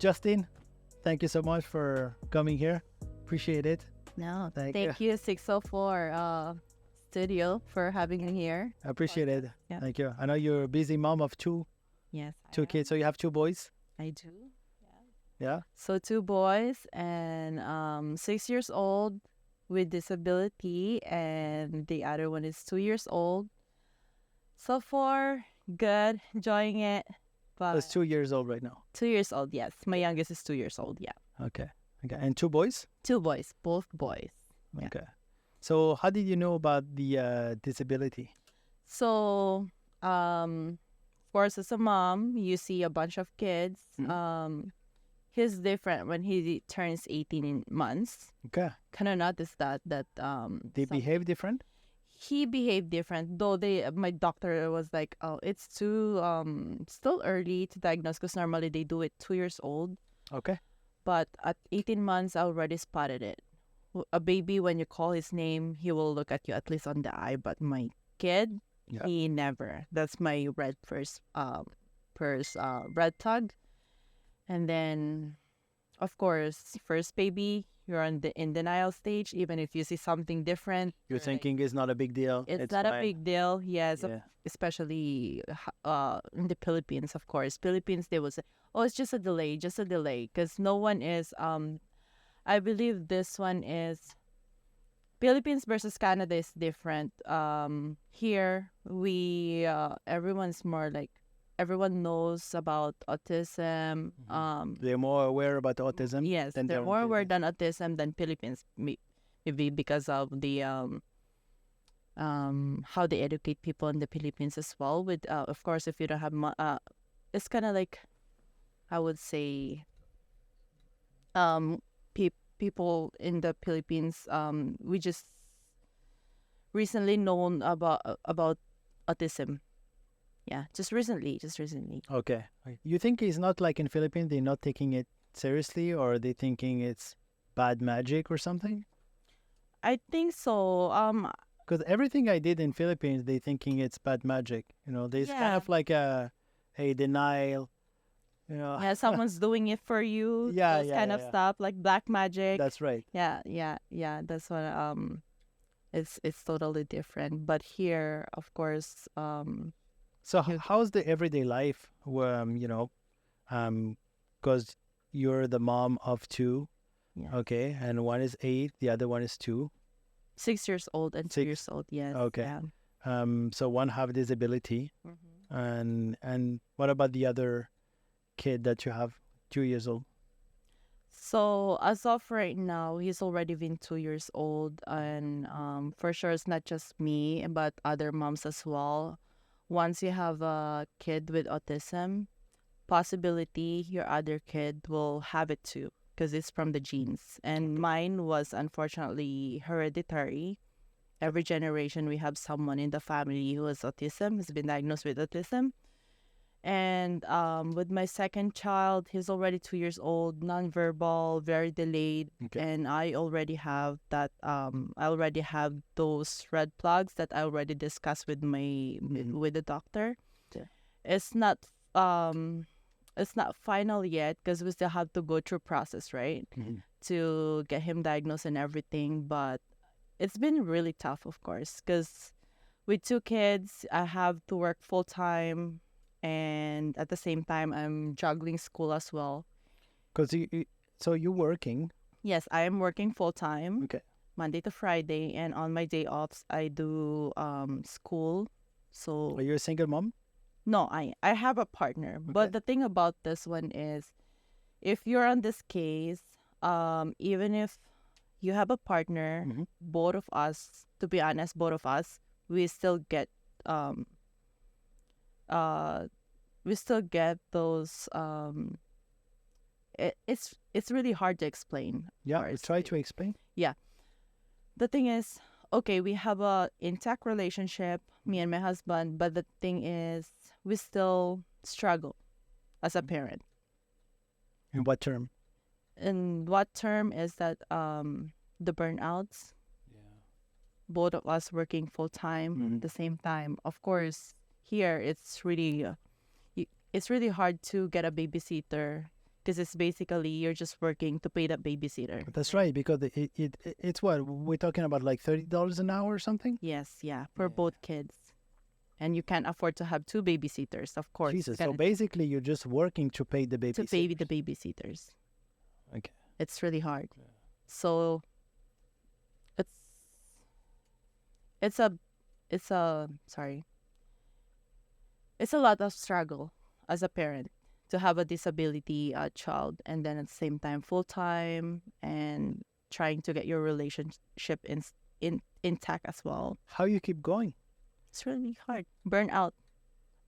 Justine, thank you so much for coming here. Appreciate it. No, Thank thank you, 604 Studio, for having me here. I appreciate it. Yeah. Thank you. I know you're a busy mom of two Yes, kids. So you have two boys. I do. Yeah. So 2 boys and 6 years old with disability, and the other one is 2 years old. So far, good, enjoying it. But That's 2 years old right now. 2 years old, yes. My youngest is 2 years old, yeah. Okay. Okay. And two boys? 2 boys, both boys. Yeah. Okay. So how did you know about the disability? So, of course, as a mom, you see a bunch of kids. He's different when he turns 18 months. Okay. Kind of noticed that They behave different? he behaved different. Though my doctor was like, "Oh, it's too still early to diagnose because normally they do it 2 years old." Okay. But at 18 months, I already spotted it. A baby, when you call his name, he will look at you at least on the eye. But my kid, Yeah. he never. That's my red red tag. And then, of course, first baby, you're in denial stage. Even if you see something different, You're like, thinking it's not a big deal. it's not a fine. big deal. Yes, Yeah. especially in the Philippines, of course. Philippines, they will say, "Oh, it's just a delay, because no one is. I believe this one is Philippines versus Canada is different. Here we everyone's more like everyone knows about autism. They're more aware about autism. Yes, than they're their more aware Philippines. than autism than Philippines. Maybe because of the how they educate people in the Philippines as well. With of course, if you don't have it's kind of like, I would say, people in the Philippines, we just recently known about autism. Yeah, just recently. Okay. You think it's not like in Philippines, they're not taking it seriously, or they thinking it's bad magic or something? I think so. Because everything I did in Philippines, they thinking it's bad magic. There's kind Yeah. of like a denial. Yeah, someone's doing it for you. Yeah, Those yeah, kind yeah, of yeah. stuff like black magic. That's right. Yeah. That's what it's totally different. But here, of course, So You- how's the everyday life? Because you're the mom of two, yeah, okay, and one is 8, the other one is 2. 6 years old and 2 6. years old. Yes. Okay. Yeah. So one have disability, and what about the other kid that you have, 2 years old? So as of right now, he's already been 2 years old, and for sure it's not just me, but other moms as well. Once you have a kid with autism, possibility your other kid will have it too, because it's from the genes. And mine was unfortunately hereditary. Every generation we have someone in the family who has autism, has been diagnosed with autism. And with my second child, he's already 2 years old, nonverbal, very delayed, Okay. and I already have that. I already have those red flags that I already discussed with with the doctor. Yeah. It's not final yet because we still have to go through process, right, to get him diagnosed and everything. But it's been really tough, of course, because with 2 kids, I have to work full time, and at the same time, I'm juggling school as well. Because so you're working. Yes, I am working full time, Okay. Monday to Friday, and on my day offs, I do school. So Are you a single mom? no, I have a partner. But the thing about this one is, if you're on this case, even if you have a partner, both of us, to be honest, both of us, we still get those it's really hard to explain. Yeah. course. Try to explain. The thing is, okay, we have a intact relationship, me and my husband, but the thing is, we still struggle as a parent. In what term? And what term is that the burnouts, both of us working full time at the same time. Of course, here it's really hard to get a babysitter because it's basically you're just working to pay that babysitter. That's right, because it's what we're talking about, like $30 an hour or something. Yes, yeah, for Yeah. both kids. And you can't afford to have two babysitters, of course. Jesus. So Gonna- basically, you're just working to pay the to babysitter. pay the babysitters. Okay. It's really hard. So it's it's a sorry. It's a lot of struggle as a parent to have a disability child, and then at the same time full time and trying to get your relationship intact as well. How you keep going? It's really hard. Burnout.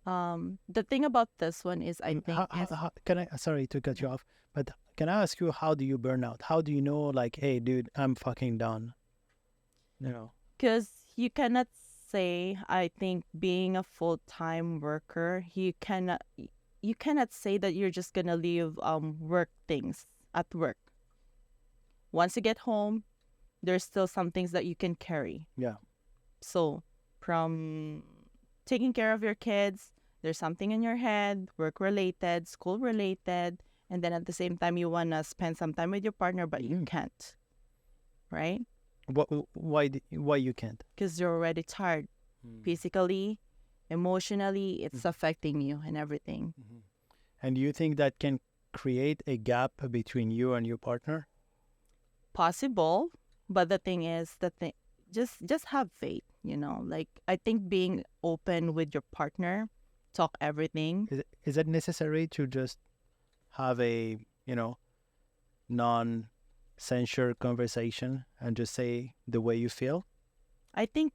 The thing about this one is, I think, Can I? Sorry to cut you off, but can I ask you, how do you burn out? How do you know, like, hey, dude, I'm fucking done? You know. because you cannot say, I think, being a full-time worker, you cannot say that you're just gonna leave work things at work. Once you get home, there's still some things that you can carry. Yeah. So from taking care of your kids, there's something in your head, work related, school related, and then at the same time you wanna spend some time with your partner, but you can't, right? Why you can't? Because you're already tired physically, emotionally. It's affecting you and everything. And do you think that can create a gap between you and your partner? Possible, but the thing is, just have faith. Like, I think being open with your partner, talk everything. Is it necessary to just have a non-censure conversation and just say the way you feel? I think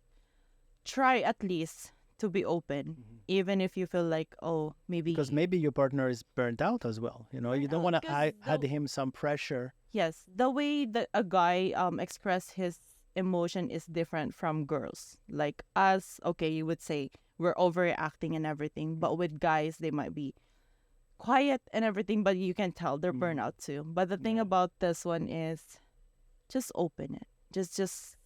try at least to be open, even if you feel like, oh, maybe. Because maybe your partner is burnt out as well. You don't want to add him some pressure. Yes, the way that a guy express his emotion is different from girls. Like us, okay, you would say we're overreacting and everything, but with guys, they might be quiet and everything, but you can tell they're burnout too. But the thing about this one is, just open it. Just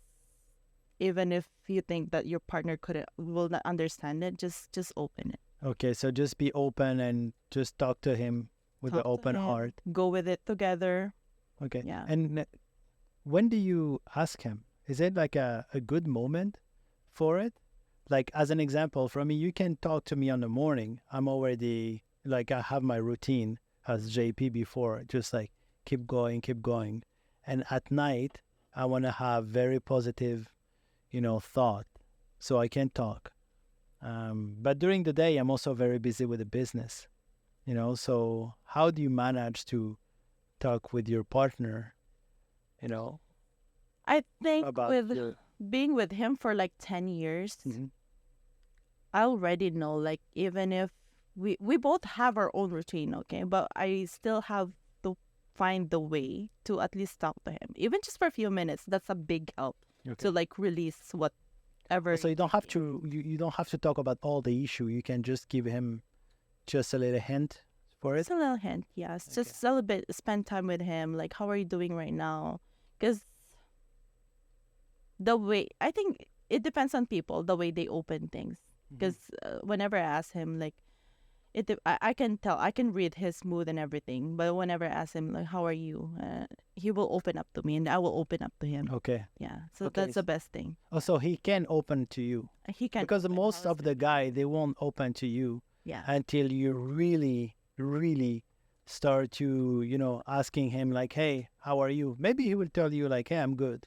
even if you think that your partner will not understand it, just open it. Okay, so just be open and just talk to him with an Talk to open him, heart. Go with it together. Okay. Yeah. And when do you ask him? Is it like a good moment for it? Like, as an example, for me, you can talk to me on the morning. I'm already, like, I have my routine as JP before, just like keep going, keep going. And at night, I want to have very positive, thought, so I can talk. But during the day, I'm also very busy with the business, so how do you manage to talk with your partner, I think about with being with him for like 10 years, I already know, like, even if we both have our own routine, okay, but I still have to find the way to at least talk to him, even just for a few minutes. That's a big help to like release whatever. So you don't have to you don't have to talk about all the issue. You can just give him just a little hint for it. Just a little hint, yes. Just a little bit, spend time with him. Like, how are you doing right now? Because the way, I think it depends on people, the way they open things. Because whenever I ask him, like, I can tell, I can read his mood and everything. But whenever I ask him, like, how are you? He will open up to me and I will open up to him. Okay. Yeah. So that's the best thing. Oh, so he can open to you. He can. Because most of the guy, they won't open to you until you really, really start to, asking him like, hey, how are you? Maybe he will tell you like, hey, I'm good.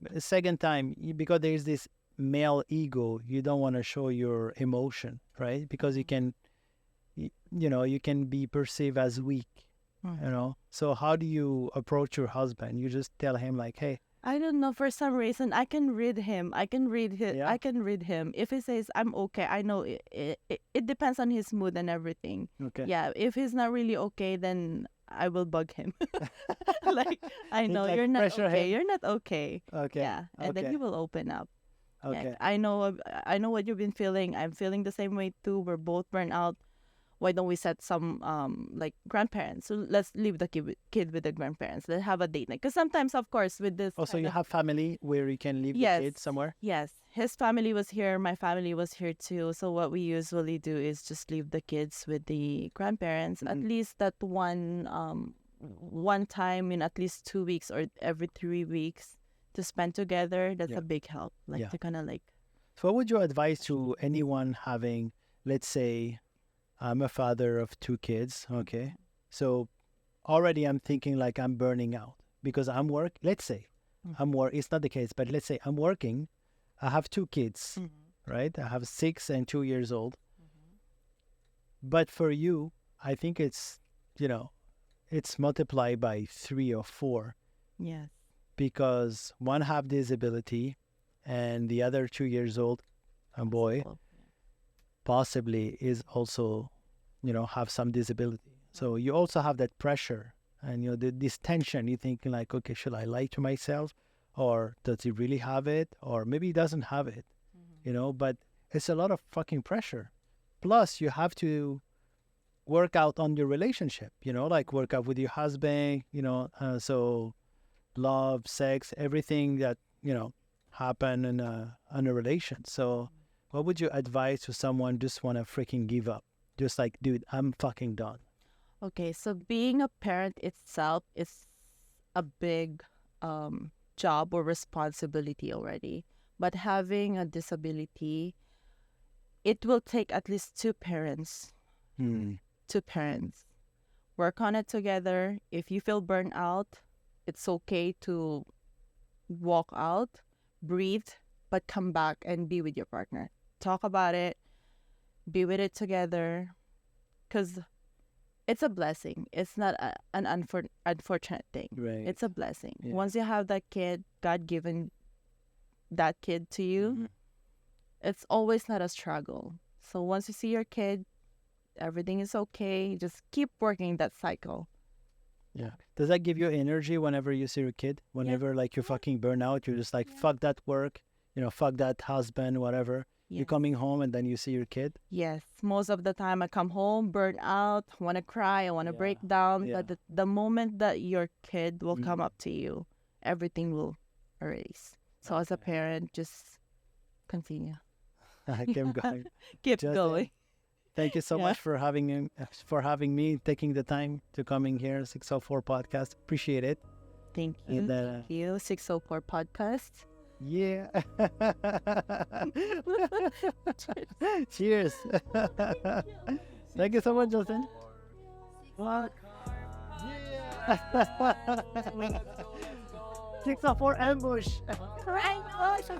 But the second time, because there's this male ego, you don't want to show your emotion, right? Because you can be perceived as weak, So how do you approach your husband? You just tell him like, hey, I don't know, for some reason I can read him. I can read him. If he says I'm okay, I know it depends on his mood and everything. Okay. Yeah, if he's not really okay, then I will bug him. Like, I know like you're not pressure okay. him. You're not okay. Okay. Yeah, and then Okay. he will open up. Okay. Yeah, I know what you've been feeling. I'm feeling the same way too. We're both burnt out. why don't we set some like grandparents? So let's leave the kid with the grandparents. Let's have a date night. Because sometimes, of course, with this Also, kind you of have family where you can leave the yes, kid somewhere? yes, his family was here. My family was here too. So what we usually do is just leave the kids with the grandparents. At least that one time in at least 2 weeks or every 3 weeks to spend together. That's Yeah. a big help. Like Yeah. to kind of like So what would you advise to anyone having, let's say, I'm a father of 2 kids, okay? So already I'm thinking like I'm burning out because let's say it's not the case, but let's say I'm working. I have 2 kids, right? I have 6 and 2 years old. But for you, I think it's, it's multiplied by 3 or 4 yes, because one have disability and the other 2 years old, a boy, so, possibly is also, have some disability. So you also have that pressure and, this tension. You're thinking like, okay, should I lie to myself? Or does he really have it? Or maybe he doesn't have it, but it's a lot of fucking pressure. Plus, you have to work out on your relationship, like work out with your husband, so love, sex, everything that, happen in a relation. So what would you advise to someone just want to freaking give up? Just like, dude, I'm fucking done. okay, so being a parent itself is a big job or responsibility already. But having a disability, it will take at least two parents. Two parents. Work on it together. If you feel burnt out, it's okay to walk out, breathe, but come back and be with your partner. Talk about it, be with it together, because it's a blessing. It's not an unfortunate thing. Right. It's a blessing. Yeah. Once you have that kid, God given that kid to you, it's always not a struggle. So once you see your kid, everything is okay. Just keep working that cycle. Yeah. Does that give you energy whenever you see your kid? Whenever like you fucking burn out, you're just like, fuck that work, fuck that husband, whatever. You're coming home and then you see your kid? Yes. Most of the time I come home, burnt out, want to cry, I want to break down. Yeah. But the moment that your kid will come up to you, everything will erase. So as a parent, just continue. Keep going. Keep Justine, going. Thank you so much for having me, taking the time to coming here, 604 podcast. Appreciate it. Thank you. And, Thank you. 604 podcast. Yeah. Cheers. Thank you so much, Justin. What? Yeah. 604 ambush. Right, oh, so